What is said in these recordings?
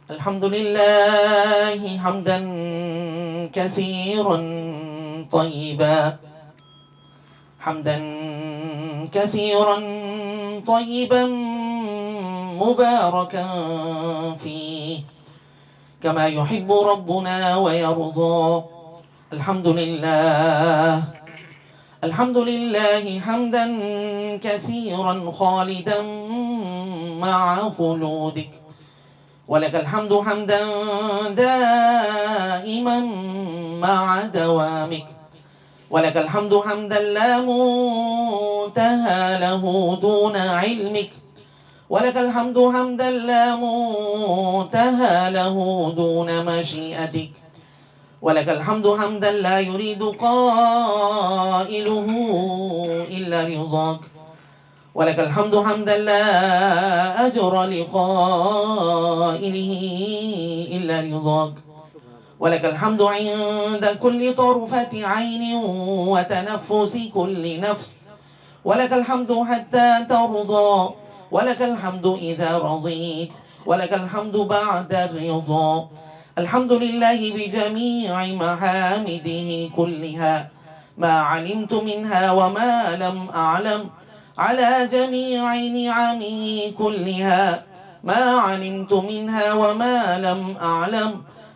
الحمد لله حمدا كثيرا طيبا حمدا كثيرا طيبا مباركا فيه كما يحب ربنا ويرضى. الحمد لله حمدا كثيرا خالدا مع خلودك، ولك الحمد حمدا دائما مع دوامك، ولك الحمد حمدا لا منتهى له دون علمك، ولك الحمد حمدا لا منتهى له دون مشيئتك، ولك الحمد حمدا لا يريد قائله إلا رضاك، ولك الحمد حمدا لا أجر لقائله إلا رضاك، ولك الحمد عند كل طرفة عين وتنفس كل نفس، ولك الحمد حتى ترضى، ولك الحمد إذا رضيت، ولك الحمد بعد الرضا. الحمد لله بجميع محامده كلها، ما علمت منها وما لم أعلم، على جميع نعمه كلها، ما علمت منها وما لم أعلم،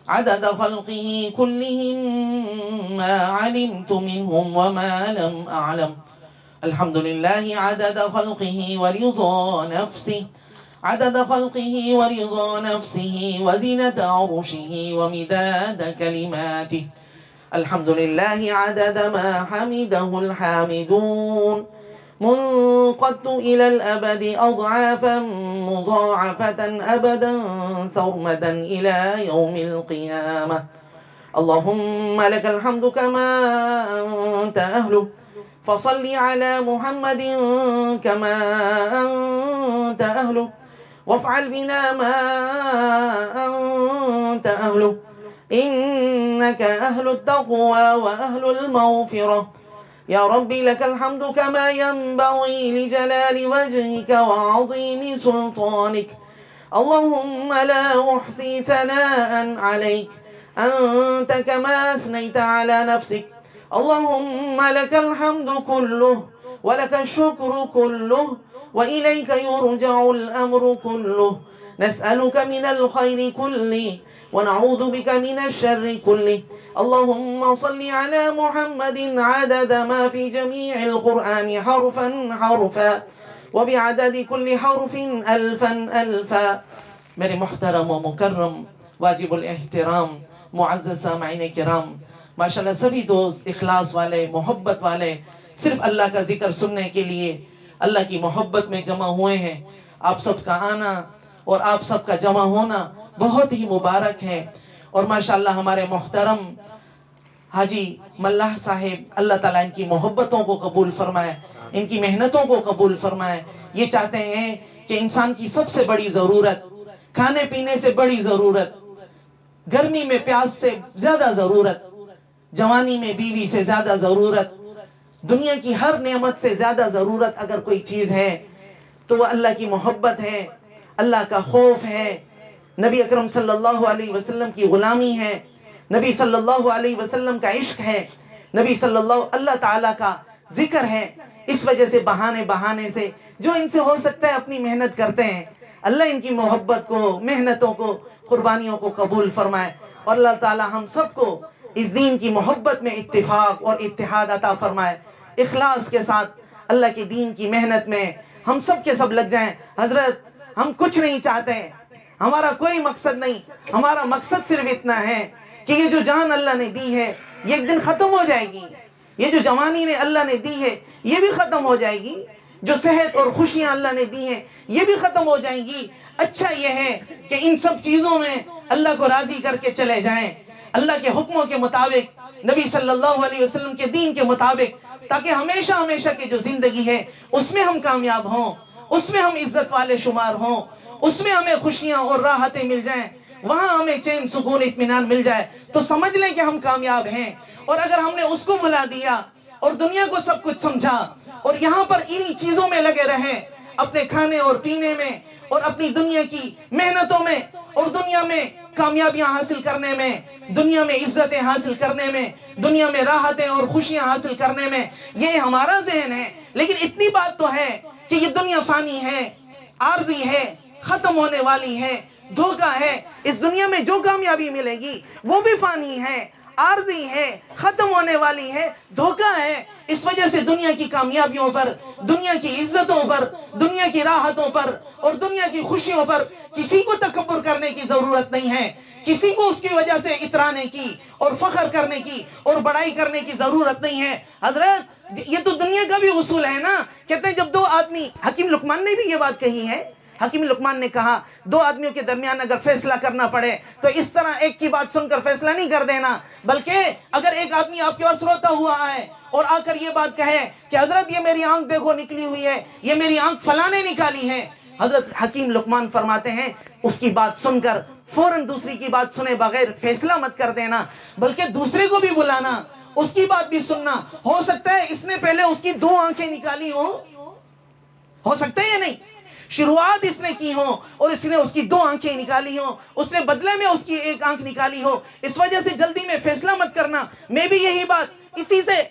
عدد خلقه كلهم ما علمت منهم وما لم أعلم. الحمد لله عدد خلقه ورضا نفسه، عدد خلقه ورضا نفسه وزنة عرشه ومداد كلماته. الحمد لله عدد ما حمده الحامدون، منقد إلى الأبد أضعافا مضاعفة أبدا سرمدا إلى يوم القيامة. اللهم لك الحمد كما أنت أهله، فصل على محمد كما أنت أهله، وافعل بنا ما أنت أهله، إنك أهل التقوى وأهل المغفرة. يا ربي لك الحمد كما ينبغي لجلال وجهك وعظيم سلطانك. اللهم لا أحصي ثناء عليك، أنت كما أثنيت على نفسك. اللهم لك الحمد كله ولك الشكر كله وإليك يرجع الأمر كله. نسألك من الخير كله ونعوذ بك من الشر كله. اللهم صل على محمد عدد ما في جميع القرآن حرفا حرفا وبعدد كل حرف ألفا ألفا. میرے محترم و مکرم واجب الاحترام معزز سامعین کرام، ماشاءاللہ سبھی دوست اخلاص والے، محبت والے، صرف اللہ کا ذکر سننے کے لیے اللہ کی محبت میں جمع ہوئے ہیں. آپ سب کا آنا اور آپ سب کا جمع ہونا بہت ہی مبارک ہے. اور ماشاءاللہ ہمارے محترم حاجی ملہ صاحب، اللہ تعالیٰ ان کی محبتوں کو قبول فرمائے، ان کی محنتوں کو قبول فرمائے. یہ چاہتے ہیں کہ انسان کی سب سے بڑی ضرورت، کھانے پینے سے بڑی ضرورت، گرمی میں پیاس سے زیادہ ضرورت، جوانی میں بیوی سے زیادہ ضرورت، دنیا کی ہر نعمت سے زیادہ ضرورت اگر کوئی چیز ہے تو وہ اللہ کی محبت ہے، اللہ کا خوف ہے، نبی اکرم صلی اللہ علیہ وسلم کی غلامی ہے، نبی صلی اللہ علیہ وسلم کا عشق ہے، نبی صلی اللہ تعالیٰ کا ذکر ہے. اس وجہ سے بہانے سے جو ان سے ہو سکتا ہے اپنی محنت کرتے ہیں. اللہ ان کی محبت کو، محنتوں کو، قربانیوں کو قبول فرمائے، اور اللہ تعالیٰ ہم سب کو اس دین کی محبت میں اتفاق اور اتحاد عطا فرمائے. اخلاص کے ساتھ اللہ کے دین کی محنت میں ہم سب کے سب لگ جائیں. حضرت ہم کچھ نہیں چاہتے ہیں، ہمارا کوئی مقصد نہیں، ہمارا مقصد صرف اتنا ہے کہ یہ جو جان اللہ نے دی ہے یہ ایک دن ختم ہو جائے گی، یہ جو جوانی نے اللہ نے دی ہے یہ بھی ختم ہو جائے گی، جو صحت اور خوشیاں اللہ نے دی ہیں یہ بھی ختم ہو جائیں گی. اچھا یہ ہے کہ ان سب چیزوں میں اللہ کو راضی کر کے چلے جائیں، اللہ کے حکموں کے مطابق، نبی صلی اللہ علیہ وسلم کے دین کے مطابق، تاکہ ہمیشہ ہمیشہ کی جو زندگی ہے اس میں ہم کامیاب ہوں، اس میں ہم عزت والے شمار ہوں، اس میں ہمیں خوشیاں اور راحتیں مل جائیں، وہاں ہمیں چین سکون اطمینان مل جائے تو سمجھ لیں کہ ہم کامیاب ہیں. اور اگر ہم نے اس کو بلا دیا اور دنیا کو سب کچھ سمجھا اور یہاں پر انہی چیزوں میں لگے رہے، اپنے کھانے اور پینے میں اور اپنی دنیا کی محنتوں میں اور دنیا میں کامیابیاں حاصل کرنے میں، دنیا میں عزتیں حاصل کرنے میں، دنیا میں راحتیں اور خوشیاں حاصل کرنے میں، یہ ہمارا ذہن ہے. لیکن اتنی بات تو ہے کہ یہ دنیا فانی ہے، عارضی ہے، ختم ہونے والی ہے، دھوکہ ہے. اس دنیا میں جو کامیابی ملے گی وہ بھی فانی ہے، عارضی ہے، ختم ہونے والی ہے، دھوکہ ہے. اس وجہ سے دنیا کی کامیابیوں پر، دنیا کی عزتوں پر، دنیا کی راحتوں پر اور دنیا کی خوشیوں پر کسی کو تکبر کرنے کی ضرورت نہیں ہے. کسی کو اس کی وجہ سے اترانے کی اور فخر کرنے کی اور بڑائی کرنے کی ضرورت نہیں ہے. حضرت یہ تو دنیا کا بھی اصول ہے نا. کہتے ہیں جب دو آدمی، حکیم لقمان نے بھی یہ بات کہی ہے. حکیم لقمان نے کہا دو آدمیوں کے درمیان اگر فیصلہ کرنا پڑے تو اس طرح ایک کی بات سن کر فیصلہ نہیں کر دینا، بلکہ اگر ایک آدمی آپ کے پاس روتا ہوا آئے اور آ کر یہ بات کہے کہ حضرت یہ میری آنکھ دیکھو نکلی ہوئی ہے، یہ میری آنکھ فلاں نے نکالی ہے، حضرت حکیم لقمان فرماتے ہیں اس کی بات سن کر فوراً دوسری کی بات سنے بغیر فیصلہ مت کر دینا، بلکہ دوسرے کو بھی بلانا، اس کی بات بھی سننا. ہو سکتا ہے اس نے پہلے اس کی 2 آنکھیں نکالی ہو سکتا ہے یا نہیں؟ شروعات اس نے کی ہو اور اس نے اس کی 2 آنکھیں نکالی ہو، اس نے بدلے میں اس کی 1 آنکھ نکالی ہو. اس وجہ سے جلدی میں فیصلہ مت کرنا. میں بھی یہی بات اسی سے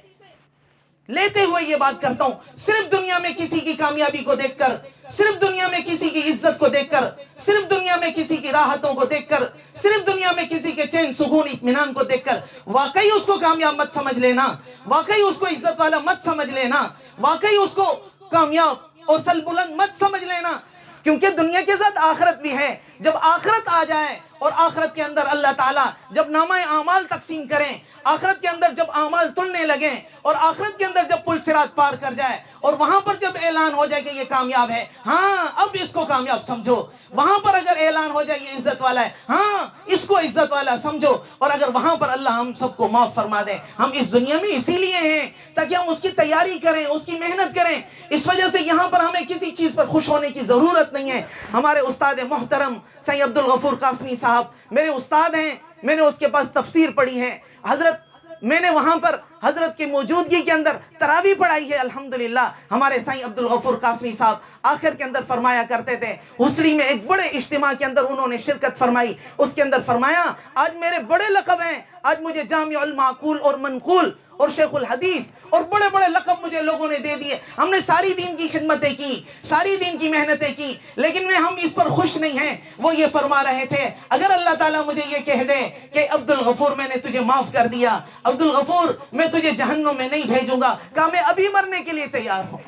لیتے ہوئے یہ بات کرتا ہوں. صرف دنیا میں کسی کی کامیابی کو دیکھ کر، صرف دنیا میں کسی کی عزت کو دیکھ کر، صرف دنیا میں کسی کی راحتوں کو دیکھ کر، صرف دنیا میں کسی کے چین سکون اطمینان کو دیکھ کر واقعی اس کو کامیاب مت سمجھ لینا، واقعی اس کو عزت والا مت سمجھ لینا، واقعی اس کو کامیاب اور سل بلند مت سمجھ لینا. کیونکہ دنیا کے ساتھ آخرت بھی ہے. جب آخرت آ جائے اور آخرت کے اندر اللہ تعالیٰ جب نامہ اعمال تقسیم کریں، آخرت کے اندر جب اعمال تلنے لگیں اور آخرت کے اندر جب پل صراط پار کر جائے اور وہاں پر جب اعلان ہو جائے کہ یہ کامیاب ہے، ہاں اب اس کو کامیاب سمجھو. وہاں پر اگر اعلان ہو جائے یہ عزت والا ہے، ہاں اس کو عزت والا سمجھو. اور اگر وہاں پر اللہ ہم سب کو معاف فرما دے. ہم اس دنیا میں اسی لیے ہیں تاکہ ہم اس کی تیاری کریں، اس کی محنت کریں. اس وجہ سے یہاں پر ہمیں کسی چیز پر خوش ہونے کی ضرورت نہیں ہے. ہمارے استاد محترم سید عبدالغفور قاسمی صاحب میرے استاد ہیں، میں نے اس کے پاس تفسیر پڑھی ہے. حضرت میں نے وہاں پر حضرت کی موجودگی کے اندر تراویح پڑھائی ہے. الحمدللہ ہمارے سائیں عبدالغفور قاسمی صاحب آخر کے اندر فرمایا کرتے تھے، حسری میں ایک بڑے اجتماع کے اندر انہوں نے شرکت فرمائی. اس کے اندر فرمایا آج میرے بڑے لقب ہیں، آج مجھے جامع المعقول اور منقول اور شیخ الحدیث اور بڑے بڑے لقب مجھے لوگوں نے دے دیے. ہم نے ساری دین کی خدمتیں کی، ساری دین کی محنتیں کی، لیکن ہم اس پر خوش نہیں ہیں. وہ یہ فرما رہے تھے اگر اللہ تعالیٰ مجھے یہ کہہ دے کہ عبدالغفور میں نے تجھے معاف کر دیا، عبدالغفور میں تجھے جہنم میں نہیں بھیجوں گا، کہا میں ابھی مرنے کے لیے تیار ہوں.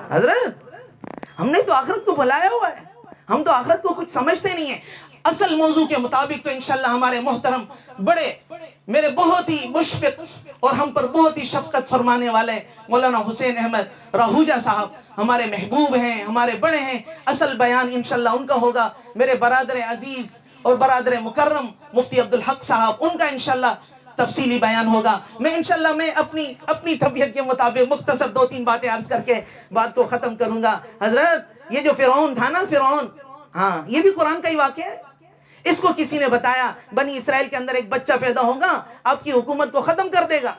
حضرت ہم نے تو آخرت کو بلایا ہوا ہے، ہم تو آخرت کو کچھ سمجھتے نہیں ہیں. اصل موضوع کے مطابق تو انشاءاللہ ہمارے محترم بڑے میرے بہت ہی مشفق اور ہم پر بہت ہی شفقت فرمانے والے مولانا حسین احمد راہوجہ صاحب ہمارے محبوب ہیں، ہمارے بڑے ہیں. اصل بیان انشاءاللہ ان کا ہوگا. میرے برادر عزیز اور برادر مکرم مفتی عبدالحق صاحب، ان کا انشاءاللہ تفصیلی بیان ہوگا. میں انشاءاللہ میں اپنی طبیعت کے مطابق مختصر 2-3 باتیں عرض کر کے بات کو ختم کروں گا. حضرت یہ جو فرعون تھا نا، فرعون، ہاں یہ بھی قرآن کا ہی واقعہ ہے. اس کو کسی نے بتایا بنی اسرائیل کے اندر ایک بچہ پیدا ہوگا، آپ کی حکومت کو ختم کر دے گا.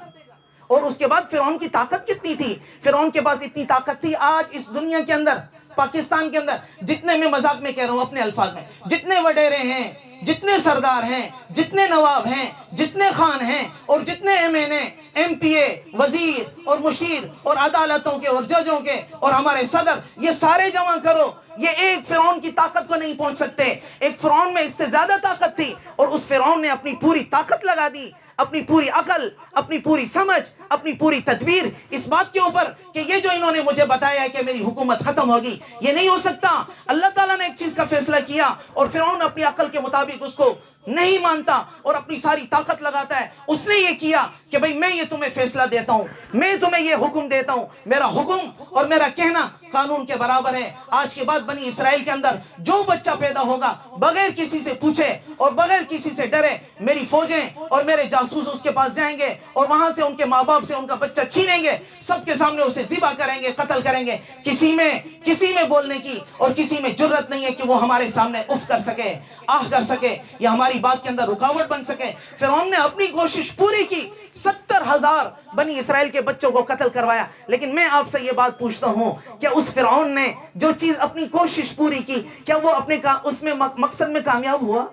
اور اس کے بعد فرعون کی طاقت کتنی تھی؟ فرعون کے پاس اتنی طاقت تھی آج اس دنیا کے اندر، پاکستان کے اندر جتنے، میں مذاق میں کہہ رہا ہوں اپنے الفاظ میں، جتنے وڈیرے ہیں، جتنے سردار ہیں، جتنے نواب ہیں، جتنے خان ہیں اور جتنے ایم این اے، ایم پی اے، وزیر اور مشیر اور عدالتوں کے اور ججوں کے اور ہمارے صدر، یہ سارے جمع کرو، یہ ایک فرعون کی طاقت کو نہیں پہنچ سکتے. ایک فرعون میں اس سے زیادہ طاقت تھی اور اس فرعون نے اپنی پوری طاقت لگا دی، اپنی پوری عقل، اپنی پوری سمجھ، اپنی پوری تدبیر اس بات کے اوپر کہ یہ جو انہوں نے مجھے بتایا ہے کہ میری حکومت ختم ہوگی، یہ نہیں ہو سکتا. اللہ تعالیٰ نے ایک چیز کا فیصلہ کیا اور فرعون اپنی عقل کے مطابق اس کو نہیں مانتا اور اپنی ساری طاقت لگاتا ہے. اس نے یہ کیا کہ بھئی میں یہ تمہیں فیصلہ دیتا ہوں، میں تمہیں یہ حکم دیتا ہوں، میرا حکم اور میرا کہنا قانون کے برابر ہے. آج کے بعد بنی اسرائیل کے اندر جو بچہ پیدا ہوگا بغیر کسی سے پوچھے اور بغیر کسی سے ڈرے، میری فوجیں اور میرے جاسوس اس کے پاس جائیں گے اور وہاں سے ان کے ماں باپ باپ سے ان کا بچہ چھینیں گے, سب کے سامنے اسے ذبح کریں گے, قتل کریں گے. کسی میں بولنے کی اور کسی میں جرت نہیں ہے کہ وہ ہمارے سامنے اف کر سکے, آہ کر سکے, یا ہماری بات کے اندر رکاوٹ بن سکے. فرعون نے اپنی کوشش پوری کی, 70,000 بنی اسرائیل کے بچوں کو قتل کروایا. لیکن میں آپ سے یہ بات پوچھتا ہوں, کیا اس فرعون نے جو چیز اپنی کوشش پوری کی, کیا وہ اپنے اس میں مقصد میں کامیاب ہوا؟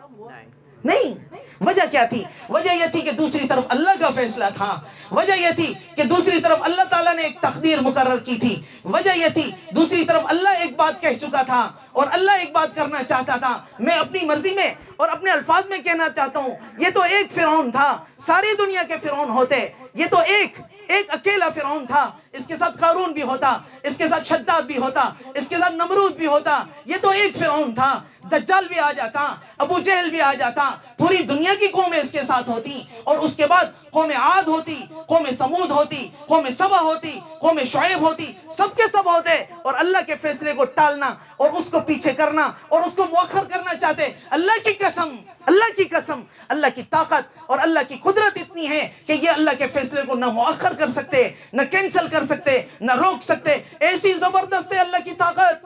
نہیں. وجہ کیا تھی؟ وجہ یہ تھی کہ دوسری طرف اللہ کا فیصلہ تھا. وجہ یہ تھی کہ دوسری طرف اللہ تعالیٰ نے ایک تقدیر مقرر کی تھی. وجہ یہ تھی دوسری طرف اللہ ایک بات کہہ چکا تھا اور اللہ ایک بات کرنا چاہتا تھا. میں اپنی مرضی میں اور اپنے الفاظ میں کہنا چاہتا ہوں, یہ تو ایک فرعون تھا, ساری دنیا کے فرعون ہوتے, یہ تو ایک اکیلا فرعون تھا. اس کے ساتھ قارون بھی ہوتا, اس کے ساتھ شداد بھی ہوتا, اس کے ساتھ نمرود بھی ہوتا. یہ تو ایک فرعون تھا. دجال بھی آ جاتا, ابو جہل بھی آ جاتا, پوری دنیا کی قومیں اس کے ساتھ ہوتی, اور اس کے بعد قوم عاد ہوتی, قوم سمود ہوتی, قوم سبا ہوتی, قوم شعیب ہوتی, سب کے سب ہوتے, اور اللہ کے فیصلے کو ٹالنا اور اس کو پیچھے کرنا اور اس کو مؤخر کرنا چاہتے. اللہ کی قسم, اللہ کی قسم, اللہ کی طاقت اور اللہ کی قدرت اتنی ہے کہ یہ اللہ کے فیصلے کو نہ مؤخر کر سکتے, نہ کینسل کر سکتے, نہ روک سکتے. ایسی زبردست ہے اللہ کی طاقت.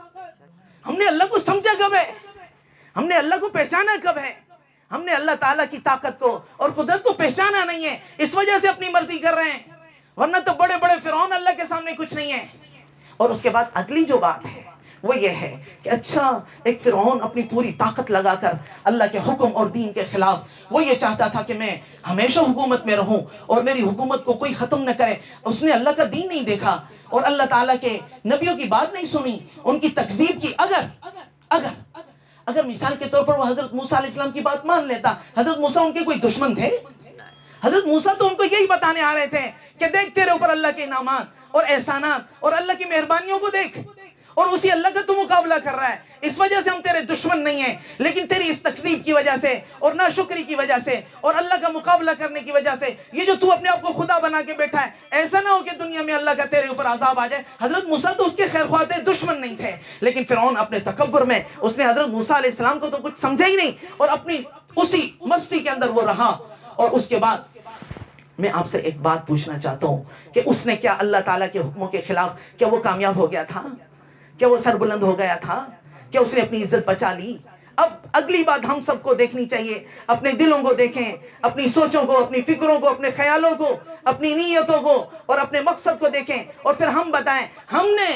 ہم نے اللہ کو سمجھا کب ہے؟ ہم نے اللہ کو پہچانا کب ہے؟ ہم نے اللہ تعالیٰ کی طاقت کو اور قدرت کو پہچانا نہیں ہے, اس وجہ سے اپنی مرضی کر رہے ہیں. ورنہ تو بڑے بڑے فرعون اللہ کے سامنے کچھ نہیں ہے. اور اس کے بعد اگلی جو بات ہے وہ یہ ہے کہ اچھا, ایک فرعون اپنی پوری طاقت لگا کر اللہ کے حکم اور دین کے خلاف, وہ یہ چاہتا تھا کہ میں ہمیشہ حکومت میں رہوں اور میری حکومت کو کوئی ختم نہ کرے. اس نے اللہ کا دین نہیں دیکھا اور اللہ تعالیٰ کے نبیوں کی بات نہیں سنی, ان کی تکذیب کی. اگر مثال کے طور پر وہ حضرت موسیٰ علیہ السلام کی بات مان لیتا. حضرت موسیٰ ان کے کوئی دشمن تھے؟ حضرت موسیٰ تو ان کو یہی بتانے آ رہے تھے کہ دیکھ تیرے اوپر اللہ کے انعامات اور احسانات اور اللہ کی مہربانیوں کو دیکھ, اور اسی اللہ کا تو مقابلہ کر رہا ہے. اس وجہ سے ہم تیرے دشمن نہیں ہیں, لیکن تیری اس تکذیب کی وجہ سے اور ناشکری کی وجہ سے اور اللہ کا مقابلہ کرنے کی وجہ سے, یہ جو تو اپنے آپ کو خدا بنا کے بیٹھا ہے, ایسا نہ ہو کہ دنیا میں اللہ کا تیرے اوپر عذاب آ جائے. حضرت موسیٰ تو اس کے خیر خواہ تھے, دشمن نہیں تھے. لیکن فرعون اپنے تکبر میں اس نے حضرت موسیٰ علیہ السلام کو تو کچھ سمجھا ہی نہیں, اور اپنی اسی مستی کے اندر وہ رہا. اور اس کے بعد میں آپ سے ایک بات پوچھنا چاہتا ہوں کہ اس نے کیا اللہ تعالیٰ کے حکموں کے خلاف, کیا وہ کامیاب ہو گیا تھا؟ کیا وہ سربلند ہو گیا تھا؟ کیا اس نے اپنی عزت بچا لی؟ اب اگلی بات ہم سب کو دیکھنی چاہیے. اپنے دلوں کو دیکھیں, اپنی سوچوں کو, اپنی فکروں کو, اپنے خیالوں کو, اپنی نیتوں کو اور اپنے مقصد کو دیکھیں, اور پھر ہم بتائیں. ہم نے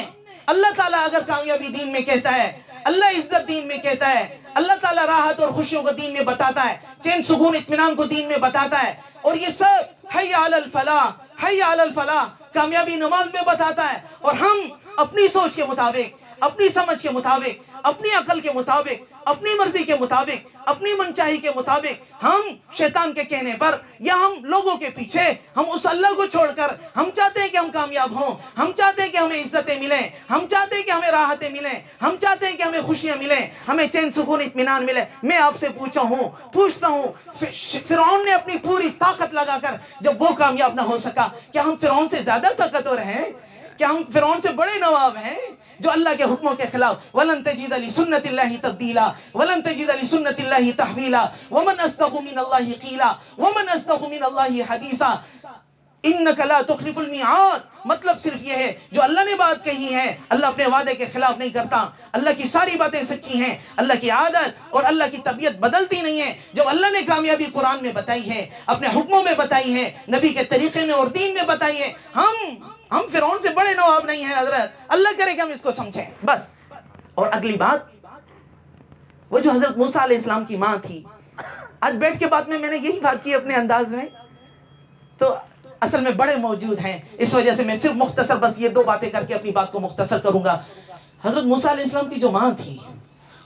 اللہ تعالیٰ اگر کامیابی دین میں کہتا ہے, اللہ عزت دین میں کہتا ہے, اللہ تعالیٰ راحت اور خوشیوں کو دین میں بتاتا ہے, چین سکون اطمینان کو دین میں بتاتا ہے, اور یہ سب حی علی الفلاح, حی علی الفلاح, کامیابی نماز میں بتاتا ہے. اور ہم اپنی سوچ کے مطابق, اپنی سمجھ کے مطابق, اپنی عقل کے مطابق, اپنی مرضی کے مطابق, اپنی منچاہی کے مطابق, ہم شیطان کے کہنے پر یا ہم لوگوں کے پیچھے, ہم اس اللہ کو چھوڑ کر ہم چاہتے ہیں کہ ہم کامیاب ہوں, ہم چاہتے ہیں کہ ہمیں عزتیں ملیں, ہم چاہتے ہیں کہ ہمیں راحتیں ملیں, ہم چاہتے ہیں کہ ہمیں خوشیاں ملیں, ہمیں چین سکون اطمینان ملے. میں آپ سے پوچھتا ہوں, فرعون نے اپنی پوری طاقت لگا کر جب وہ کامیاب نہ ہو سکا, کیا ہم فرعون سے زیادہ طاقتور ہیں؟ کیا ہم فرعون سے بڑے نواب ہیں جو اللہ کے حکموں کے خلاف؟ وَلَن تَجِدَ لِسُنَّةِ اللَّهِ تَبْدِيلًا وَلَن تَجِدَ لِسُنَّةِ اللَّهِ تَحْوِيلًا وَمَنْ أَصْدَقُ مِنَ اللَّهِ قِيلًا وَمَنْ أَصْدَقُ مِنَ اللَّهِ حَدِيثًا إِنَّكَ لَا تُخْلِفُ الْمِيعَادَ. مطلب صرف یہ ہے, جو اللہ نے بات کہی ہے, اللہ اپنے وعدے کے خلاف نہیں کرتا. اللہ کی ساری باتیں سچی ہیں, اللہ کی عادت اور اللہ کی طبیعت بدلتی نہیں ہے. جو اللہ نے کامیابی قرآن میں بتائی ہے, اپنے حکموں میں بتائی ہے, نبی کے طریقے میں اور دین میں بتائی ہے, ہم فرعون سے بڑے نواب نہیں ہیں حضرت. اللہ کرے کہ ہم اس کو سمجھیں بس. اور اگلی بات, وہ جو حضرت موسیٰ علیہ السلام کی ماں تھی, آج بیٹھ کے بعد میں نے یہی بات کی اپنے انداز میں, تو اصل میں بڑے موجود ہیں, اس وجہ سے میں صرف مختصر بس یہ 2 باتیں کر کے اپنی بات کو مختصر کروں گا. حضرت موسیٰ علیہ السلام کی جو ماں تھی,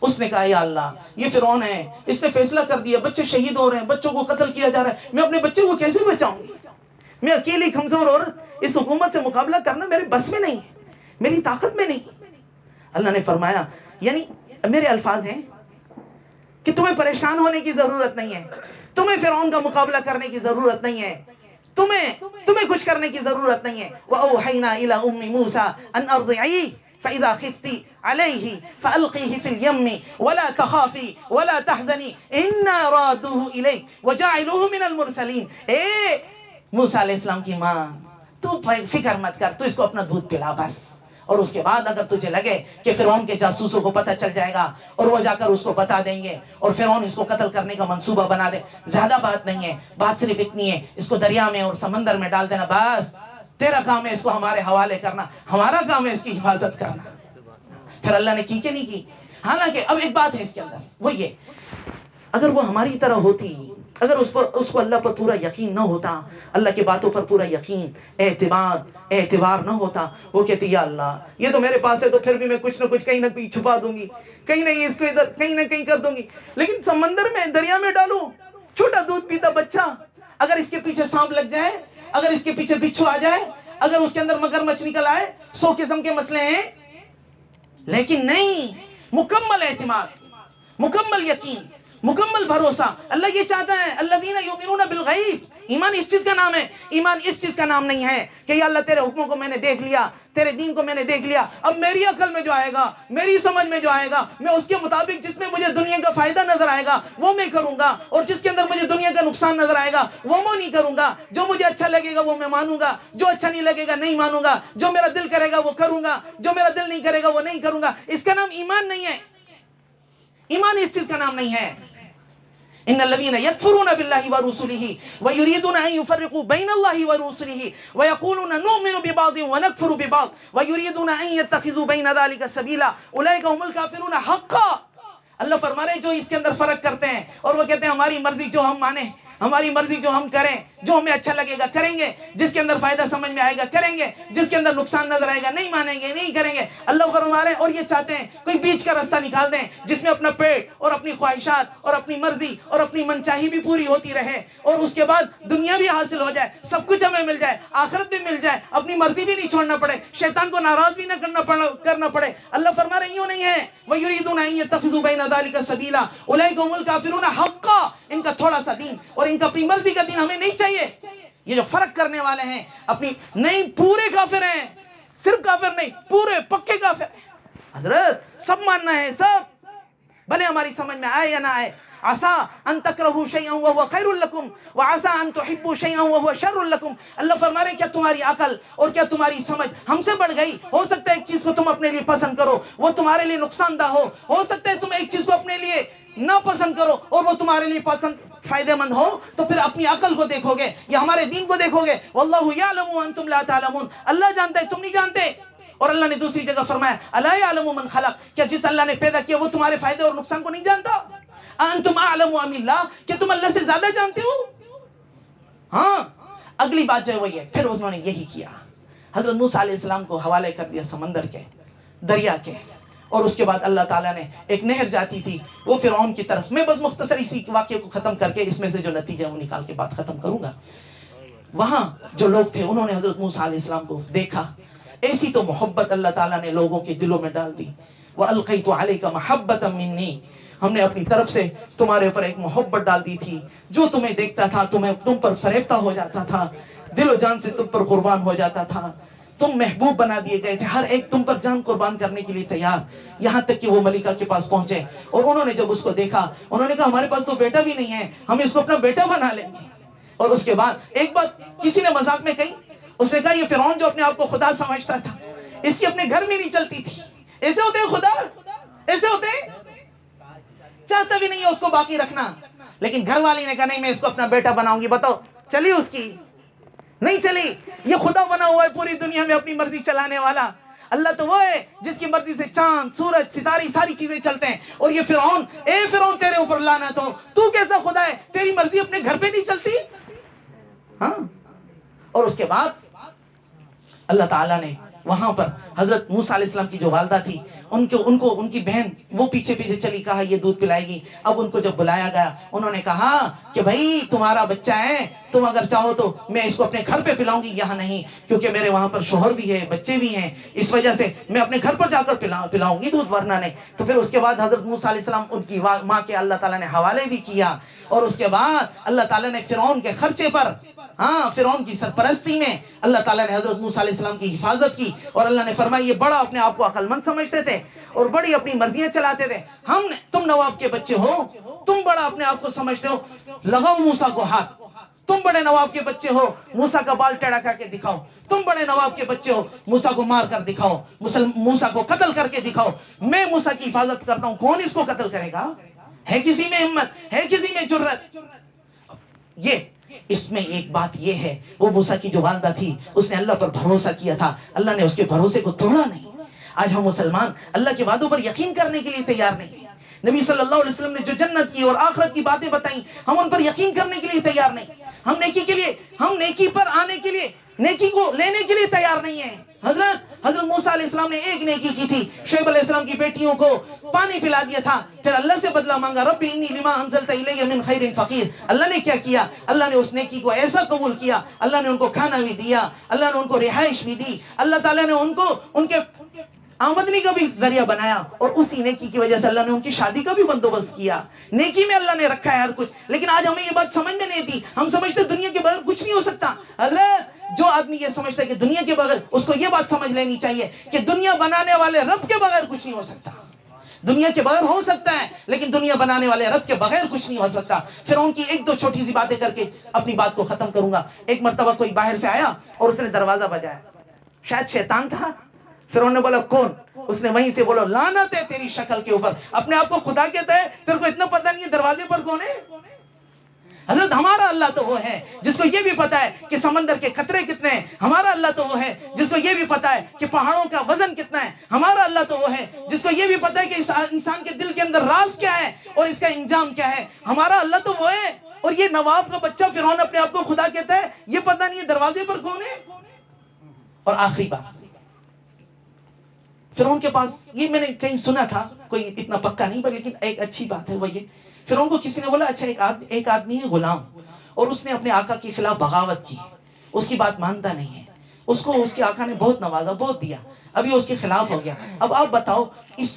اس نے کہا یا اللہ, یہ فرعون ہے, اس نے فیصلہ کر دیا, بچے شہید ہو رہے ہیں, بچوں کو قتل کیا جا رہا ہے, میں اپنے بچے کو کیسے بچاؤں گی؟ میں اکیلی کمزور عورت, اس حکومت سے مقابلہ کرنا میرے بس میں نہیں, میری طاقت میں نہیں. اللہ نے فرمایا, یعنی میرے الفاظ ہیں کہ تمہیں پریشان ہونے کی ضرورت نہیں ہے, تمہیں فرعون کا مقابلہ کرنے کی ضرورت نہیں ہے, تمہیں کچھ کرنے کی ضرورت نہیں ہے. وَأَوْحَيْنَا إِلَىٰ أُمِّ مُوسَىٰ أَنْ أَرْضِعِيهِ فَإِذَا خِفْتِ عَلَيْهِ فَأَلْقِيهِ فِي الْيَمِّ وَلَا تَخَافِي وَلَا تَحْزَنِي إِنَّا رَادُوهُ إِلَيْكِ وَجَاعِلُوهُ مِنَ الْمُرْسَلِينَ. موسیٰ علیہ السلام کی ماں, تو فکر مت کر، تو اس کو اپنا دودھ پلا بس. اور اس کے بعد اگر تجھے لگے کہ فرعون کے جاسوسوں کو پتہ چل جائے گا اور وہ جا کر اس کو بتا دیں گے اور فرعون اس کو قتل کرنے کا منصوبہ بنا دے، زیادہ بات نہیں ہے، بات صرف اتنی ہے، اس کو دریا میں اور سمندر میں ڈال دینا، بس تیرا کام ہے اس کو ہمارے حوالے کرنا، ہمارا کام ہے اس کی حفاظت کرنا. پھر اللہ نے کی کہ نہیں کی؟ حالانکہ اب ایک بات ہے اس کے اندر، وہ یہ، اگر وہ ہماری طرح ہوتی، اگر اس کو اللہ پر پورا یقین نہ ہوتا، اللہ کی باتوں پر پورا یقین، اعتبار نہ ہوتا، وہ کہتی یا اللہ یہ تو میرے پاس ہے تو پھر بھی میں کچھ نہ کچھ کہیں نہ کہیں چھپا دوں گی، کہیں نہیں اس کو ادھر کہیں نہ کہیں کر دوں گی، لیکن سمندر میں دریا میں ڈالوں چھوٹا دودھ پیتا بچہ، اگر اس کے پیچھے سانپ لگ جائے، اگر اس کے پیچھے بچھو آ جائے، اگر اس کے اندر مگرمچھ نکل آئے، 100 قسم کے مسئلے ہیں. لیکن نہیں، مکمل اعتماد، مکمل یقین، مکمل بھروسہ. اللہ یہ چاہتا ہے الذین یؤمنون بالغیب. ایمان اس چیز کا نام ہے، ایمان اس چیز کا نام نہیں ہے کہ یا اللہ تیرے حکموں کو میں نے دیکھ لیا، تیرے دین کو میں نے دیکھ لیا، اب میری عقل میں جو آئے گا، میری سمجھ میں جو آئے گا، میں اس کے مطابق جس میں مجھے دنیا کا فائدہ نظر آئے گا وہ میں کروں گا، اور جس کے اندر مجھے دنیا کا نقصان نظر آئے گا وہ میں نہیں کروں گا. جو مجھے اچھا لگے گا وہ میں مانوں گا، جو اچھا نہیں لگے گا نہیں مانوں گا، جو میرا دل کرے گا وہ کروں گا، جو میرا دل نہیں کرے گا وہ نہیں کروں گا. اس کا نام ایمان نہیں ہے، ایمان اس چیز کا نام نہیں ہے. ان الذين يكفرون بالله ورسله ويريدون ان يفرقوا بين الله ورسله ويقولون نؤمن ببعض ونكفر ببعض ويريدون ان يتخذوا بين ذلك سبيلا اولئك هم الكافرون حقا. اللہ فرما رہے جو اس کے اندر فرق کرتے ہیں اور وہ کہتے ہیں ہماری مرضی جو ہم مانیں، ہماری مرضی جو ہم کریں، جو ہمیں اچھا لگے گا کریں گے، جس کے اندر فائدہ سمجھ میں آئے گا کریں گے، جس کے اندر نقصان نظر آئے گا نہیں مانیں گے، نہیں کریں گے. اللہ فرما رہے ہیں اور یہ چاہتے ہیں کوئی بیچ کا راستہ نکال دیں جس میں اپنا پیٹ اور اپنی خواہشات اور اپنی مرضی اور اپنی منچاہی بھی پوری ہوتی رہے، اور اس کے بعد دنیا بھی حاصل ہو جائے، سب کچھ ہمیں مل جائے، آخرت بھی مل جائے، اپنی مرضی بھی نہیں چھوڑنا پڑے، شیطان کو ناراض بھی نہ کرنا پڑے. اللہ فرما رہے ہیں یوں نہیں ہے. وَيُرِيدُونَ أَن يَتَّخِذُوا بَيْنَ ذَلِكَ سَبِيلًا أُولَئِكَ هُمُ الْكَافِرُونَ حَقًّا. ان کا تھوڑا سا دین اور ان کا اپنی مرضی کا دین ہمیں نہیں چاہیے. یہ جو فرق کرنے والے ہیں اپنی نہیں، پورے کافر ہیں، صرف کافر نہیں، پورے پکے کافر ہیں. حضرت سب ماننا ہے، سب بھلے ہماری سمجھ میں آئے یا نہ آئے. عسى ان تكرهوا شيئا وهو خير لكم وعسى ان تحبوا شيئا وهو شر لكم. اللہ فرما رہے ہیں کیا تمہاری عقل اور کیا تمہاری سمجھ ہم سے بڑھ گئی؟ ہو سکتا ہے ایک چیز کو تم اپنے لیے پسند کرو وہ تمہارے لیے نقصان دہ ہو سکتا ہے تم ایک چیز کو اپنے لیے نہ پسند کرو اور وہ تمہارے لیے فائدہ مند ہو. تو پھر اپنی عقل کو دیکھو گے یا ہمارے دین کو دیکھو گے. واللہ یعلم وانتم لا تعلمون. اللہ جانتا ہے تم نہیں جانتے. اور اللہ نے دوسری جگہ فرمایا الا یعلم من خلق. کیا جس اللہ نے پیدا کیا وہ تمہارے فائدے اور نقصان کو نہیں جانتا؟ انتم اعلم ام اللہ. کہ تم اللہ سے زیادہ جانتے ہو؟ ہاں. اگلی بات جو ہے وہ یہ، پھر انہوں نے یہی کیا، حضرت موسیٰ علیہ السلام کو حوالے کر دیا سمندر کے، دریا کے. اور اس کے بعد اللہ تعالیٰ نے ایک نہر جاتی تھی وہ فرعون کی طرف. میں بس مختصری سی واقعے کو ختم کر کے اس میں سے جو نتیجہ وہ نکال کے بات ختم کروں گا. وہاں جو لوگ تھے انہوں نے حضرت موسیٰ علیہ السلام کو دیکھا. ایسی تو محبت اللہ تعالیٰ نے لوگوں کے دلوں میں ڈال دی. وَأَلْقَيْتُ عَلَيْكَ مَحَبَّةً مِّنِّي. ہم نے اپنی طرف سے تمہارے اوپر ایک محبت ڈال دی تھی. جو تمہیں دیکھتا تھا تم پر فریفتہ ہو جاتا تھا، دل و جان سے تم پر قربان ہو جاتا تھا. تم محبوب بنا دیے گئے تھے، ہر ایک تم پر جان قربان کرنے کے لیے تیار. یہاں تک کہ وہ ملکہ کے پاس پہنچے اور انہوں نے جب اس کو دیکھا انہوں نے کہا ہمارے پاس تو بیٹا بھی نہیں ہے، ہم اس کو اپنا بیٹا بنا لیں گے. اور اس کے بعد ایک بات کسی نے مذاق میں کہی، اس نے کہا یہ فرعون جو اپنے آپ کو خدا سمجھتا تھا اس کی اپنے گھر میں نہیں چلتی تھی. ایسے ہوتے ہیں خدا، ایسے ہوتے ہیں، چاہتا بھی نہیں ہے اس کو باقی رکھنا. لیکن گھر والی نے کہا نہیں میں اس کو اپنا بیٹا بناؤں گی. بتاؤ چلی اس کی؟ نہیں چلی. یہ خدا بنا ہوا ہے پوری دنیا میں اپنی مرضی چلانے والا. اللہ تو وہ ہے جس کی مرضی سے چاند سورج ستارے ساری چیزیں چلتے ہیں. اور یہ فرعون، اے فرعون تیرے اوپر لعنت ہو، تو کیسا خدا ہے؟ تیری مرضی اپنے گھر پہ نہیں چلتی. ہاں. اور اس کے بعد اللہ تعالیٰ نے وہاں پر حضرت موسیٰ علیہ السلام کی جو والدہ تھی ان کو ان کی بہن وہ پیچھے پیچھے چلی، کہا یہ دودھ پلائے گی. اب ان کو جب بلایا گیا انہوں نے کہا کہ بھائی تمہارا بچہ ہے، تم اگر چاہو تو میں اس کو اپنے گھر پہ پلاؤں گی، یہاں نہیں، کیونکہ میرے وہاں پر شوہر بھی ہے بچے بھی ہیں، اس وجہ سے میں اپنے گھر پر جا کر پلاؤں گی دودھ، ورنہ نہیں. تو پھر اس کے بعد حضرت موسیٰ علیہ السلام ان کی ماں کے اللہ تعالیٰ نے حوالے بھی کیا. اور اس کے بعد اللہ تعالیٰ نے فرعون کے خرچے پر، فرعون کی سرپرستی میں اللہ تعالیٰ نے حضرت موسیٰ علیہ السلام کی حفاظت کی. اور اللہ نے فرمایا یہ بڑا اپنے آپ کو عقل مند سمجھتے تھے اور بڑی اپنی مرضیاں چلاتے تھے. تم نواب کے بچے ہو، تم بڑا اپنے آپ کو سمجھتے ہو، لگاؤ موسیٰ کو ہاتھ. تم بڑے نواب کے بچے ہو، موسیٰ کا بال ٹیڑھا کر کے دکھاؤ. تم بڑے نواب کے بچے ہو، موسیٰ کو مار کر دکھاؤ، موسیٰ کو قتل کر کے دکھاؤ، میں موسیٰ کی حفاظت کرتا ہوں، کون اس کو قتل کرے گا؟ ہے کسی میں ہمت؟ ہے کسی میں جرأت؟ یہ اس میں ایک بات یہ ہے، وہ موسیٰ کی جو والدہ تھی اس نے اللہ پر بھروسہ کیا تھا، اللہ نے اس کے بھروسے کو توڑا نہیں۔ آج ہم مسلمان اللہ کے وعدوں پر یقین کرنے کے لیے تیار نہیں۔ نبی صلی اللہ علیہ وسلم نے جو جنت کی اور آخرت کی باتیں بتائیں، ہم ان پر یقین کرنے کے لیے تیار نہیں۔ ہم نیکی پر آنے کے لیے، نیکی کو لینے کے لیے تیار نہیں ہیں۔ حضرت موسیٰ علیہ السلام نے ایک نیکی کی تھی، شعیب علیہ السلام کی بیٹیوں کو پانی پلا دیا تھا، پھر اللہ سے بدلہ مانگا، رب انی لما انزلت الی من خیر فقیر۔ اللہ نے کیا کیا؟ اللہ نے اس نیکی کو ایسا قبول کیا، اللہ نے ان کو کھانا بھی دیا، اللہ نے ان کو رہائش بھی دی، اللہ تعالیٰ نے ان کو ان کے آمدنی کا بھی ذریعہ بنایا، اور اسی نیکی کی وجہ سے اللہ نے ان کی شادی کا بھی بندوبست کیا۔ نیکی میں اللہ نے رکھا ہے ہر کچھ، لیکن آج ہمیں یہ بات سمجھ میں نہیں تھی۔ ہم سمجھتے دنیا کے بغیر کچھ نہیں ہو سکتا۔ حضرت جو آدمی یہ سمجھتا ہے کہ دنیا کے بغیر، اس کو یہ بات سمجھ لینی چاہیے کہ دنیا بنانے والے رب کے بغیر کچھ نہیں ہو سکتا۔ دنیا کے بغیر ہو سکتا ہے، لیکن دنیا بنانے والے رب کے بغیر کچھ نہیں ہو سکتا۔ پھر ان کی ایک دو چھوٹی سی باتیں کر کے اپنی بات کو ختم کروں گا۔ ایک مرتبہ کوئی باہر سے آیا اور اس نے دروازہ بجایا، شاید شیطان تھا۔ پھر انہوں نے بولا کون؟ اس نے وہیں سے بولا لعنت ہے تیری شکل کے اوپر، اپنے آپ کو خدا کہتا ہے، تیرے کو اتنا پتہ نہیں ہے دروازے پر کون ہے؟ حضرت ہمارا اللہ تو وہ ہے جس کو یہ بھی پتا ہے کہ سمندر کے قطرے کتنے ہیں، ہمارا اللہ تو وہ ہے جس کو یہ بھی پتا ہے کہ پہاڑوں کا وزن کتنا ہے، ہمارا اللہ تو وہ ہے جس کو یہ بھی پتا ہے کہ اس انسان کے دل کے اندر راز کیا ہے اور اس کا انجام کیا ہے، ہمارا اللہ تو وہ ہے۔ اور یہ نواب کا بچہ فرعون اپنے آپ کو خدا کہتا ہے، یہ پتہ نہیں ہے دروازے پر کون ہے۔ اور آخری بات، فرعون کے پاس، یہ میں نے کہیں سنا تھا، کوئی اتنا پکا نہیں، لیکن ایک اچھی بات ہے، وہ یہ فرعون کو کسی نے بولا اچھا ایک آدمی ہے غلام، اور اس نے اپنے آقا کے خلاف بغاوت کی، اس کی بات مانتا نہیں ہے، اس کو اس کے آقا نے بہت نوازا، بہت دیا، اب یہ اس کے خلاف ہو گیا، اب آپ بتاؤ اس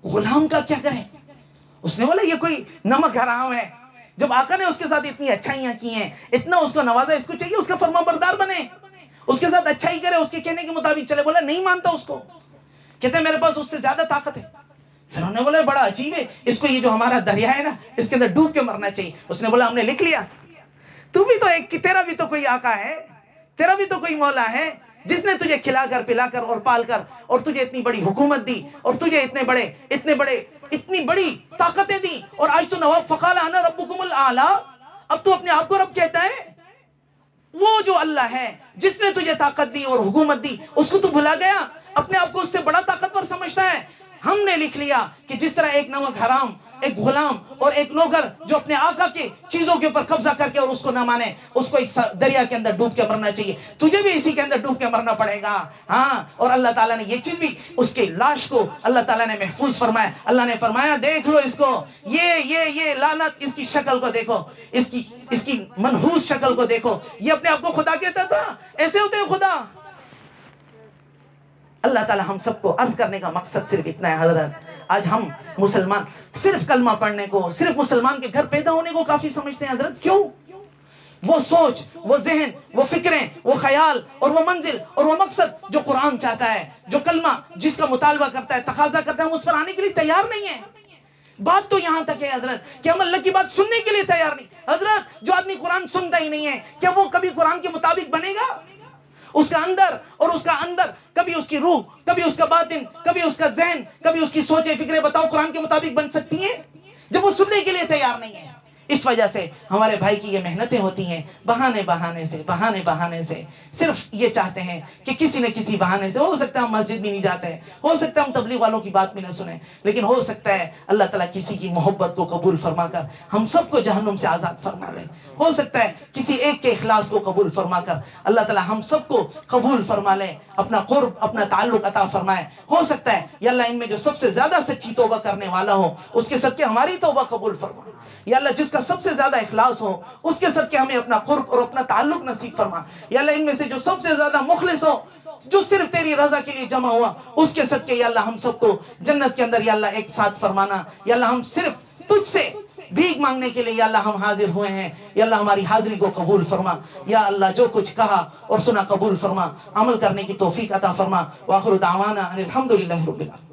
غلام کا کیا کریں؟ اس نے بولا یہ کوئی نمک حرام ہے، جب آقا نے اس کے ساتھ اتنی اچھائیاں کی ہیں، اتنا اس کو نوازا، اس کو چاہیے اس کا فرما بردار بنے، اس کے ساتھ اچھائی کرے، اس کے کہنے کے مطابق چلے۔ بولا نہیں مانتا اس کو، کہتے ہیں میرے پاس اس سے زیادہ طاقت ہے۔ پھر انہوں نے بولا بڑا عجیب ہے، اس کو یہ جو ہمارا دریا ہے نا، اس کے اندر ڈوب کے مرنا چاہیے۔ اس نے بولا ہم نے لکھ لیا، تو بھی تو ایک، تیرا بھی تو کوئی آقا ہے، تیرا بھی تو کوئی مولا ہے جس نے تجھے کھلا کر پلا کر اور پال کر اور تجھے اتنی بڑی حکومت دی اور تجھے اتنی بڑی طاقتیں دی، اور آج تو نواب فقال انا ربکم الاعلی، اب تو اپنے آپ کو رب کہتا ہے۔ وہ جو اللہ ہے جس نے تجھے طاقت دی اور حکومت دی، اس کو تو بھلا گیا، اپنے آپ کو اس سے بڑا طاقتور سمجھتا ہے۔ ہم نے لکھ لیا کہ جس طرح ایک نمک حرام، ایک غلام اور ایک نوکر جو اپنے آقا کی چیزوں کے اوپر قبضہ کر کے اور اس کو نہ مانے، اس کو اس دریا کے اندر ڈوب کے مرنا چاہیے، تجھے بھی اسی کے اندر ڈوب کے مرنا پڑے گا۔ ہاں، اور اللہ تعالیٰ نے یہ چیز بھی، اس کی لاش کو اللہ تعالیٰ نے محفوظ فرمایا۔ اللہ نے فرمایا دیکھ لو اس کو، یہ لعنت، اس کی شکل کو دیکھو، اس کی منحوس شکل کو دیکھو، یہ اپنے آپ کو خدا کہتا تھا، ایسے ہوتے ہیں خدا۔ اللہ تعالیٰ ہم سب کو عرض کرنے کا مقصد صرف اتنا ہے حضرت، آج ہم مسلمان صرف کلمہ پڑھنے کو، صرف مسلمان کے گھر پیدا ہونے کو کافی سمجھتے ہیں حضرت۔ کیوں؟ وہ سوچ، وہ ذہن، وہ فکریں، وہ خیال اور وہ منزل اور وہ مقصد جو قرآن چاہتا ہے، جو کلمہ جس کا مطالبہ کرتا ہے، تقاضا کرتا ہے، ہم اس پر آنے کے لیے تیار نہیں ہیں۔ بات تو یہاں تک ہے حضرت کہ ہم اللہ کی بات سننے کے لیے تیار نہیں۔ حضرت جو آدمی قرآن سنتا ہی نہیں ہے، کیا وہ کبھی قرآن کے مطابق بنے گا؟ اس کا اندر کبھی اس کی روح، کبھی اس کا باطن، کبھی اس کا ذہن، کبھی اس کی سوچیں فکریں بتاؤ قرآن کے مطابق بن سکتی ہیں جب وہ سننے کے لیے تیار نہیں ہے؟ اس وجہ سے ہمارے بھائی کی یہ محنتیں ہوتی ہیں، بہانے سے صرف یہ چاہتے ہیں کہ کسی نہ کسی بہانے سے، ہو سکتا ہے ہم مسجد بھی نہیں جاتے ہیں، ہو سکتا ہے ہم تبلیغ والوں کی بات بھی نہ سنیں، لیکن ہو سکتا ہے اللہ تعالیٰ کسی کی محبت کو قبول فرما کر ہم سب کو جہنم سے آزاد فرما لے، ہو سکتا ہے کسی ایک کے اخلاص کو قبول فرما کر اللہ تعالیٰ ہم سب کو قبول فرما لے، اپنا قرب، اپنا تعلق عطا فرمائے۔ ہو سکتا ہے یا اللہ ان میں جو سب سے زیادہ سچی توبہ کرنے والا ہو اس کے صدقے ہماری توبہ قبول فرما، یا اللہ جس کا سب سے زیادہ اخلاص ہو اس کے صدقے ہمیں اپنا قرب اور اپنا تعلق نصیب فرما، یا اللہ ان میں سے جو سب سے زیادہ مخلص ہو، جو صرف تیری رضا کے لیے جمع ہوا، اس کے صدقے یا اللہ ہم سب کو جنت کے اندر یا اللہ ایک ساتھ فرمانا۔ یا اللہ ہم صرف تجھ سے بھیک مانگنے کے لیے یا اللہ ہم حاضر ہوئے ہیں، یا اللہ ہماری حاضری کو قبول فرما، یا اللہ جو کچھ کہا اور سنا قبول فرما، عمل کرنے کی توفیق عطا فرما۔ وآخر دعوانا ان الحمد للہ رب العالمین۔